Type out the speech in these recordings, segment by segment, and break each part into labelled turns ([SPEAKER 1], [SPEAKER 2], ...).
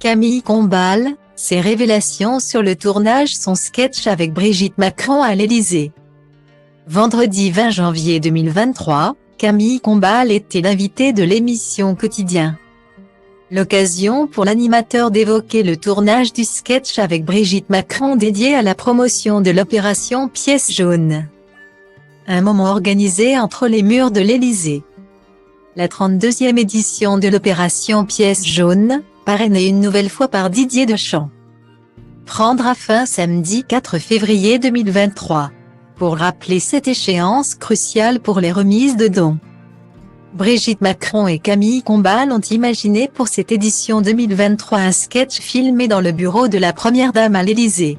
[SPEAKER 1] Camille Combal, ses révélations sur le tournage son sketch avec Brigitte Macron à l'Élysée. Vendredi 20 janvier 2023, Camille Combal était l'invitée de l'émission Quotidien. L'occasion pour l'animateur d'évoquer le tournage du sketch avec Brigitte Macron dédié à la promotion de l'opération Pièce jaune. Un moment organisé entre les murs de l'Élysée. La 32e édition de l'opération Pièce jaune, parrainée une nouvelle fois par Didier Deschamps, prendra fin samedi 4 février 2023. Pour rappeler cette échéance cruciale pour les remises de dons, Brigitte Macron et Camille Combal ont imaginé pour cette édition 2023 un sketch filmé dans le bureau de la Première Dame à l'Élysée.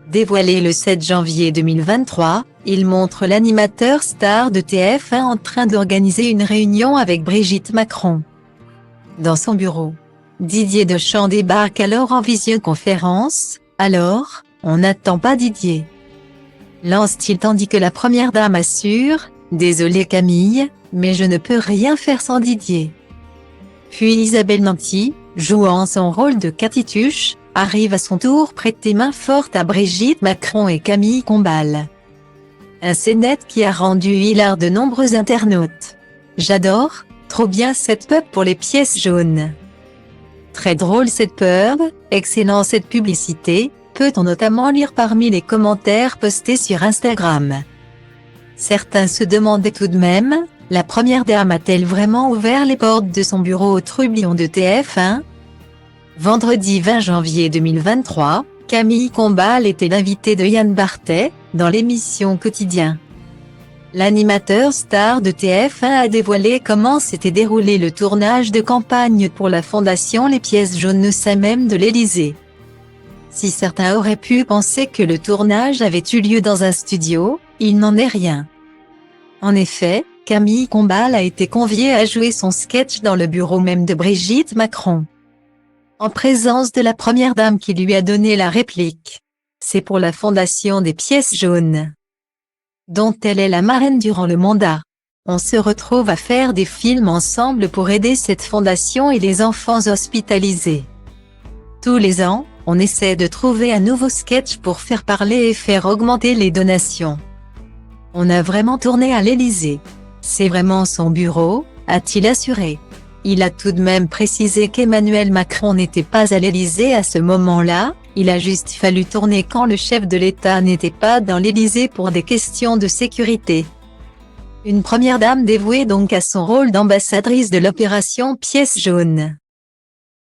[SPEAKER 1] Dévoilé le 7 janvier 2023, il montre l'animateur star de TF1 en train d'organiser une réunion avec Brigitte Macron. Dans son bureau, Didier Deschamps débarque alors en visioconférence. « Alors, on n'attend pas Didier ?» lance-t-il tandis que la Première Dame assure « Désolé Camille, mais je ne peux rien faire sans Didier. » Puis Isabelle Nanty, jouant son rôle de Cathy Tuche, arrive à son tour prêter main forte à Brigitte Macron et Camille Combal. Un scénette qui a rendu hilar de nombreux internautes. « J'adore, trop bien cette pub pour les pièces jaunes. Très drôle cette pub, excellent cette publicité », peut-on notamment lire parmi les commentaires postés sur Instagram. Certains se demandaient tout de même, la Première Dame a-t-elle vraiment ouvert les portes de son bureau au trublion de TF1 ? Vendredi 20 janvier 2023, Camille Combal était l'invitée de Yann Barthès, dans l'émission Quotidien. L'animateur star de TF1 a dévoilé comment s'était déroulé le tournage de campagne pour la fondation Les Pièces jaunes au sein même de l'Élysée. Si certains auraient pu penser que le tournage avait eu lieu dans un studio, il n'en est rien. En effet, Camille Combal a été conviée à jouer son sketch dans le bureau même de Brigitte Macron, en présence de la Première Dame qui lui a donné la réplique. C'est pour la fondation des Pièces jaunes, dont elle est la marraine durant le mandat. On se retrouve à faire des films ensemble pour aider cette fondation et les enfants hospitalisés. Tous les ans, on essaie de trouver un nouveau sketch pour faire parler et faire augmenter les donations. On a vraiment tourné à l'Élysée. C'est vraiment son bureau, a-t-il assuré. Il a tout de même précisé qu'Emmanuel Macron n'était pas à l'Élysée à ce moment-là, il a juste fallu tourner quand le chef de l'État n'était pas dans l'Élysée pour des questions de sécurité. Une Première Dame dévouée donc à son rôle d'ambassadrice de l'opération Pièce jaune.